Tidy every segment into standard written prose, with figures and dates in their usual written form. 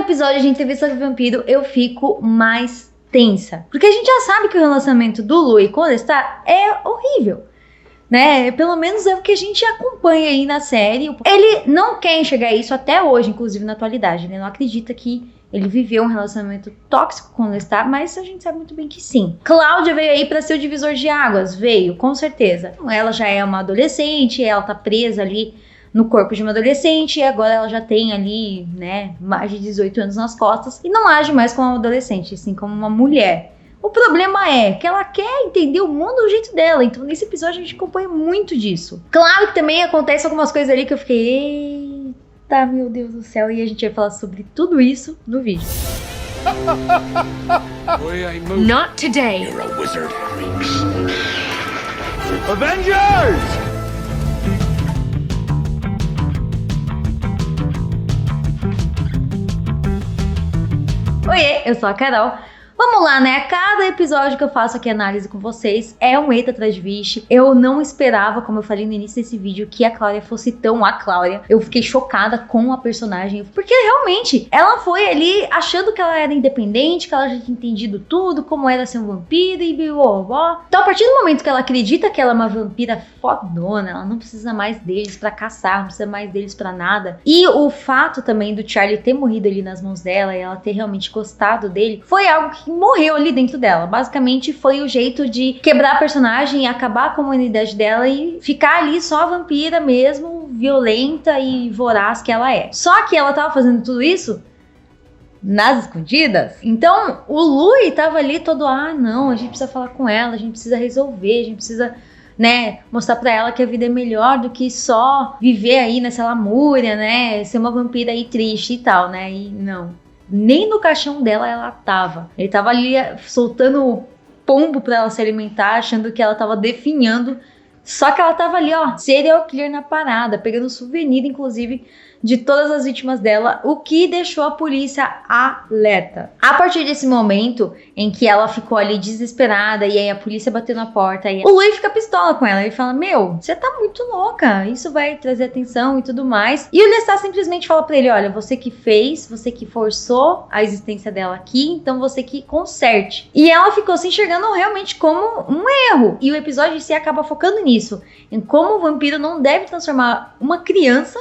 episódio de Entrevista com o Vampiro, eu fico mais tensa. Porque a gente já sabe que o relacionamento do Louis com o Lestat é horrível, né? Pelo menos é o que a gente acompanha aí na série. Ele não quer enxergar isso até hoje, inclusive na atualidade. Ele não acredita que ele viveu um relacionamento tóxico com o Lestat, mas a gente sabe muito bem que sim. Cláudia veio aí pra ser o divisor de águas, veio, com certeza. Ela já é uma adolescente, ela tá presa ali no corpo de uma adolescente, e agora ela já tem ali, né, mais de 18 anos nas costas, e não age mais como uma adolescente, assim como uma mulher. O problema é que ela quer entender o mundo do jeito dela, então nesse episódio a gente acompanha muito disso. Claro que também acontece algumas coisas ali que eu fiquei... Eita, meu Deus do céu, e a gente vai falar sobre tudo isso no vídeo. Not today. You're a wizard, freaks. Avengers! Oiê, eu sou a Carol. Vamos lá, né? Cada episódio que eu faço aqui análise com vocês é um eita atrás de vixe. Eu não esperava, como eu falei no início desse vídeo, que a Cláudia fosse tão a Cláudia. Eu fiquei chocada com a personagem, porque realmente ela foi ali achando que ela era independente, que ela já tinha entendido tudo, como era ser um vampiro e blá. Então, a partir do momento que ela acredita que ela é uma vampira fodona, ela não precisa mais deles pra caçar, não precisa mais deles pra nada. E o fato também do Charlie ter morrido ali nas mãos dela e ela ter realmente gostado dele, foi algo que morreu ali dentro dela. Basicamente foi o jeito de quebrar a personagem e acabar com a humanidade dela e ficar ali só a vampira mesmo, violenta e voraz que ela é. Só que ela tava fazendo tudo isso nas escondidas. Então o Louis tava ali todo, não, a gente precisa falar com ela, a gente precisa resolver, a gente precisa, né, mostrar pra ela que a vida é melhor do que só viver aí nessa lamúria, né, ser uma vampira aí triste e tal, né, e não. Nem no caixão dela ela tava. Ele tava ali soltando pombo pra ela se alimentar, achando que ela tava definhando. Só que ela tava ali, serial killer na parada, pegando souvenir, inclusive, de todas as vítimas dela, o que deixou a polícia alerta. A partir desse momento em que ela ficou ali desesperada e aí a polícia bateu na porta, e o Louis fica pistola com ela. Ele fala, você tá muito louca, isso vai trazer atenção e tudo mais. E o Lestat simplesmente fala pra ele, olha, você que fez, você que forçou a existência dela aqui, então você que conserte. E ela ficou se enxergando realmente como um erro. E o episódio em si acaba focando nisso, em como o vampiro não deve transformar uma criança,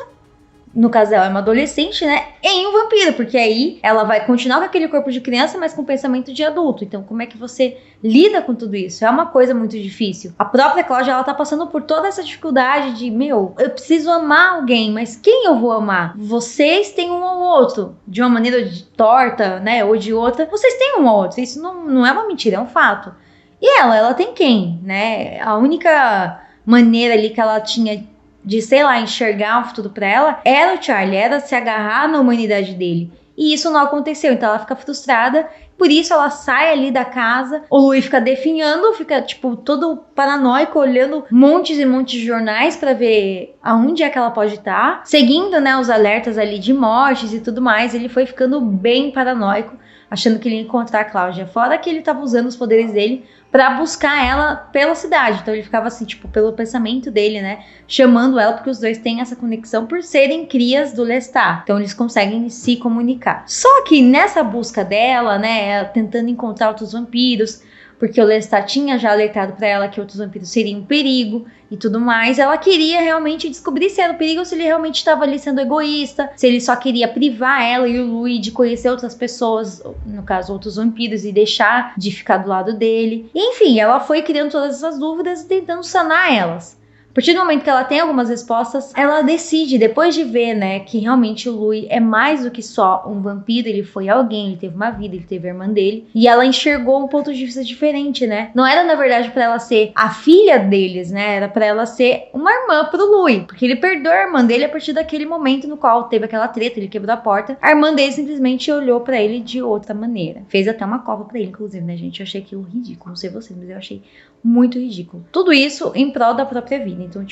no caso dela é uma adolescente, né, em um vampiro, porque aí ela vai continuar com aquele corpo de criança, mas com pensamento de adulto. Então como é que você lida com tudo isso? É uma coisa muito difícil. A própria Cláudia, ela tá passando por toda essa dificuldade de, eu preciso amar alguém, mas quem eu vou amar? Vocês têm um ao outro, de uma maneira torta, né, ou de outra, vocês têm um ao outro. Isso não é uma mentira, é um fato. E ela tem quem, né? A única maneira ali que ela tinha de, sei lá, enxergar um futuro pra ela, era o Charlie, era se agarrar na humanidade dele. E isso não aconteceu, então ela fica frustrada, por isso ela sai ali da casa, o Louis fica definhando, fica, todo paranoico, olhando montes e montes de jornais pra ver aonde é que ela pode estar, seguindo, né, os alertas ali de mortes e tudo mais. Ele foi ficando bem paranoico, achando que ele ia encontrar a Cláudia, fora que ele tava usando os poderes dele pra buscar ela pela cidade. Então ele ficava assim, pelo pensamento dele, né, chamando ela, porque os dois têm essa conexão por serem crias do Lestat. Então eles conseguem se comunicar. Só que nessa busca dela, né, tentando encontrar outros vampiros, porque o Lestat tinha já alertado pra ela que outros vampiros seriam um perigo e tudo mais, ela queria realmente descobrir se era um perigo ou se ele realmente estava ali sendo egoísta, se ele só queria privar ela e o Louis de conhecer outras pessoas, no caso outros vampiros, e deixar de ficar do lado dele. Enfim, ela foi criando todas essas dúvidas e tentando sanar elas. A partir do momento que ela tem algumas respostas, ela decide, depois de ver, né, que realmente o Louis é mais do que só um vampiro, ele foi alguém, ele teve uma vida, ele teve a irmã dele, e ela enxergou um ponto de vista diferente, né? Não era, na verdade, pra ela ser a filha deles, né? Era pra ela ser uma irmã pro Louis, porque ele perdoou a irmã dele a partir daquele momento no qual teve aquela treta, ele quebrou a porta. A irmã dele simplesmente olhou pra ele de outra maneira. Fez até uma copa pra ele, inclusive, né, gente? Eu achei aquilo ridículo, não sei vocês, mas eu achei muito ridículo. Tudo isso em prol da própria vida. Então,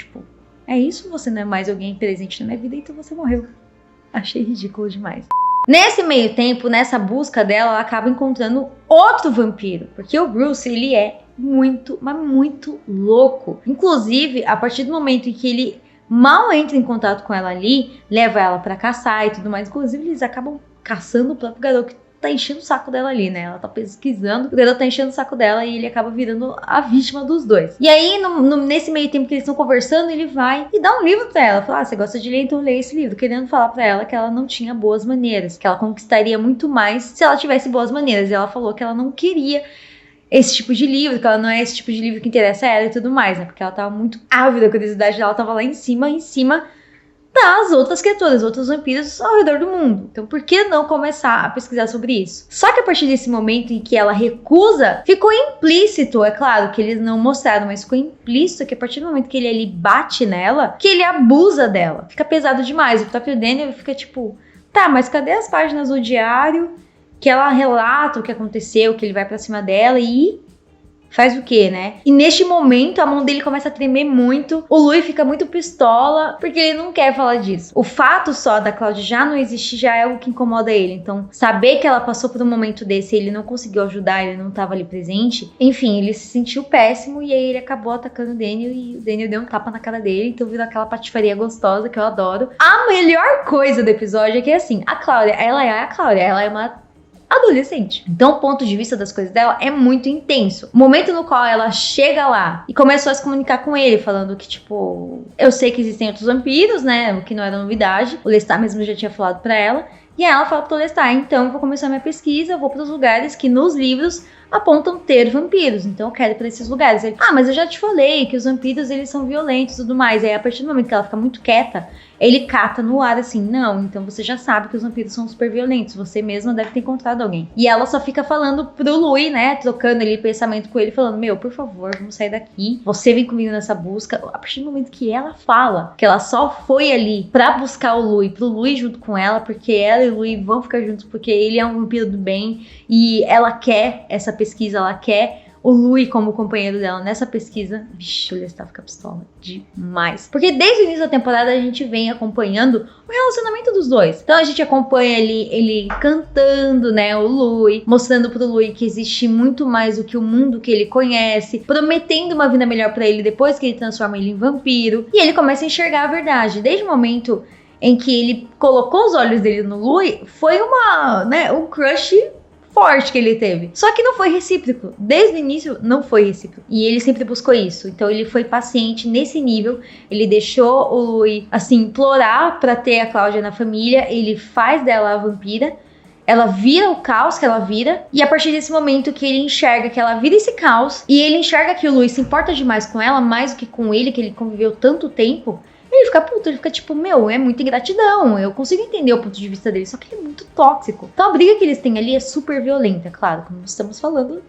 é isso, você não é mais alguém presente na minha vida, então você morreu. Achei ridículo demais. Nesse meio tempo, nessa busca dela, ela acaba encontrando outro vampiro, porque o Bruce, ele é muito, mas muito louco. Inclusive, a partir do momento em que ele mal entra em contato com ela ali, leva ela pra caçar e tudo mais, inclusive eles acabam caçando o próprio garoto que tá enchendo o saco dela ali, né? Ela tá pesquisando, o garoto tá enchendo o saco dela e ele acaba virando a vítima dos dois. E aí, nesse meio tempo que eles estão conversando, ele vai e dá um livro pra ela. Fala, você gosta de ler? Então lê esse livro. Querendo falar pra ela que ela não tinha boas maneiras, que ela conquistaria muito mais se ela tivesse boas maneiras. E ela falou que ela não queria esse tipo de livro, que ela não é esse tipo de livro que interessa a ela e tudo mais, né? Porque ela tava muito ávida, a curiosidade dela tava lá em cima das outras criaturas, outros vampiros ao redor do mundo. Então, por que não começar a pesquisar sobre isso? Só que a partir desse momento em que ela recusa, ficou implícito, é claro que eles não mostraram, mas ficou implícito que a partir do momento que ele ali bate nela, que ele abusa dela. Fica pesado demais. O próprio Daniel fica tipo, tá, mas cadê as páginas do diário que ela relata o que aconteceu, que ele vai pra cima dela e faz o quê, né? E neste momento a mão dele começa a tremer muito, o Louis fica muito pistola, porque ele não quer falar disso. O fato só da Cláudia já não existir já é algo que incomoda ele, então saber que ela passou por um momento desse e ele não conseguiu ajudar, ele não tava ali presente, enfim, ele se sentiu péssimo e aí ele acabou atacando o Daniel e o Daniel deu um tapa na cara dele, então virou aquela patifaria gostosa que eu adoro. A melhor coisa do episódio é que assim, a Cláudia, ela é uma adolescente. Então o ponto de vista das coisas dela é muito intenso. O momento no qual ela chega lá e começou a se comunicar com ele, falando que tipo, eu sei que existem outros vampiros, né, o que não era novidade, o Lestat mesmo já tinha falado pra ela, e aí ela fala pro Lestat, então eu vou começar minha pesquisa, eu vou pros lugares que nos livros apontam ter vampiros, então eu quero ir pra esses lugares. Ele, mas eu já te falei que os vampiros eles são violentos e tudo mais. E aí a partir do momento que ela fica muito quieta, ele cata no ar assim, não, então você já sabe que os vampiros são super violentos, você mesma deve ter encontrado alguém. E ela só fica falando pro Louis, né, trocando ali pensamento com ele, falando, meu, por favor, vamos sair daqui, você vem comigo nessa busca. A partir do momento que ela fala que ela só foi ali pra buscar o Louis, pro Louis junto com ela, porque ela e o Louis vão ficar juntos, porque ele é um vampiro do bem, e ela quer essa pesquisa, ela quer o Louis como companheiro dela nessa pesquisa. Vixe, o Lestat fica pistola demais. Porque desde o início da temporada a gente vem acompanhando o relacionamento dos dois. Então a gente acompanha ele cantando, né, o Louis, mostrando pro Louis que existe muito mais do que o mundo que ele conhece, prometendo uma vida melhor pra ele depois que ele transforma ele em vampiro. E ele começa a enxergar a verdade. Desde o momento em que ele colocou os olhos dele no Louis, foi um crush forte que ele teve. Só que não foi recíproco. Desde o início não foi recíproco. E ele sempre buscou isso. Então ele foi paciente nesse nível. Ele deixou o Louis, assim, implorar pra ter a Cláudia na família. Ele faz dela a vampira. Ela vira o caos que ela vira. E a partir desse momento que ele enxerga que ela vira esse caos. E ele enxerga que o Louis se importa demais com ela, mais do que com ele, que ele conviveu tanto tempo. Ele fica puto, ele fica tipo, meu, é muita ingratidão, eu consigo entender o ponto de vista dele, só que ele é muito tóxico. Então a briga que eles têm ali é super violenta, claro, como estamos falando,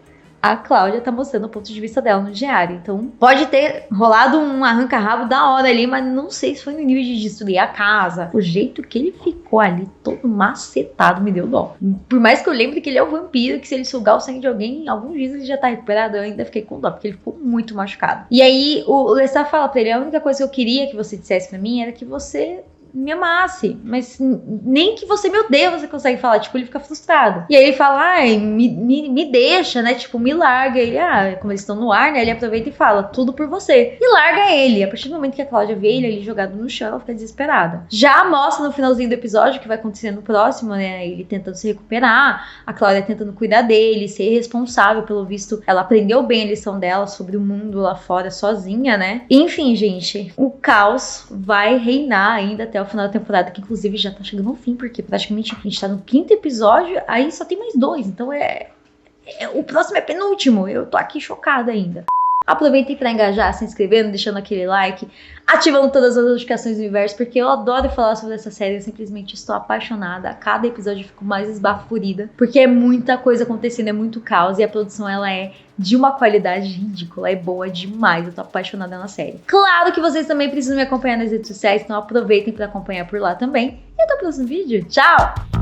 a Cláudia tá mostrando o ponto de vista dela no diário. Então pode ter rolado um arranca-rabo da hora ali, mas não sei se foi no nível de destruir a casa. O jeito que ele ficou ali, todo macetado, me deu dó. Por mais que eu lembre que ele é o vampiro, que se ele sugar o sangue de alguém, em alguns dias ele já tá recuperado, eu ainda fiquei com dó, porque ele ficou muito machucado. E aí o Lestat fala pra ele, a única coisa que eu queria que você dissesse pra mim era que você me amasse, mas nem que você me odeia você consegue falar, tipo, ele fica frustrado. E aí ele fala, ai, me deixa, né, tipo, me larga. Ele, como eles estão no ar, né, ele aproveita e fala, tudo por você. E larga ele. A partir do momento que a Cláudia vê ele ali jogado no chão, ela fica desesperada. Já mostra no finalzinho do episódio, que vai acontecer no próximo, né, ele tentando se recuperar, a Cláudia tentando cuidar dele, ser responsável, pelo visto, ela aprendeu bem a lição dela sobre o mundo lá fora sozinha, né. Enfim, gente, o caos vai reinar ainda até o final da temporada, que inclusive já tá chegando ao fim, porque praticamente a gente tá no 5º episódio, aí só tem mais 2, então o próximo é penúltimo, eu tô aqui chocada ainda. Aproveitem para engajar, se inscrevendo, deixando aquele like, ativando todas as notificações do universo, porque eu adoro falar sobre essa série, eu simplesmente estou apaixonada. A cada episódio eu fico mais esbafurida, porque é muita coisa acontecendo, é muito caos, e a produção ela é de uma qualidade ridícula, é boa demais, eu tô apaixonada na série. Claro que vocês também precisam me acompanhar nas redes sociais, então aproveitem para acompanhar por lá também. E até o próximo vídeo, tchau!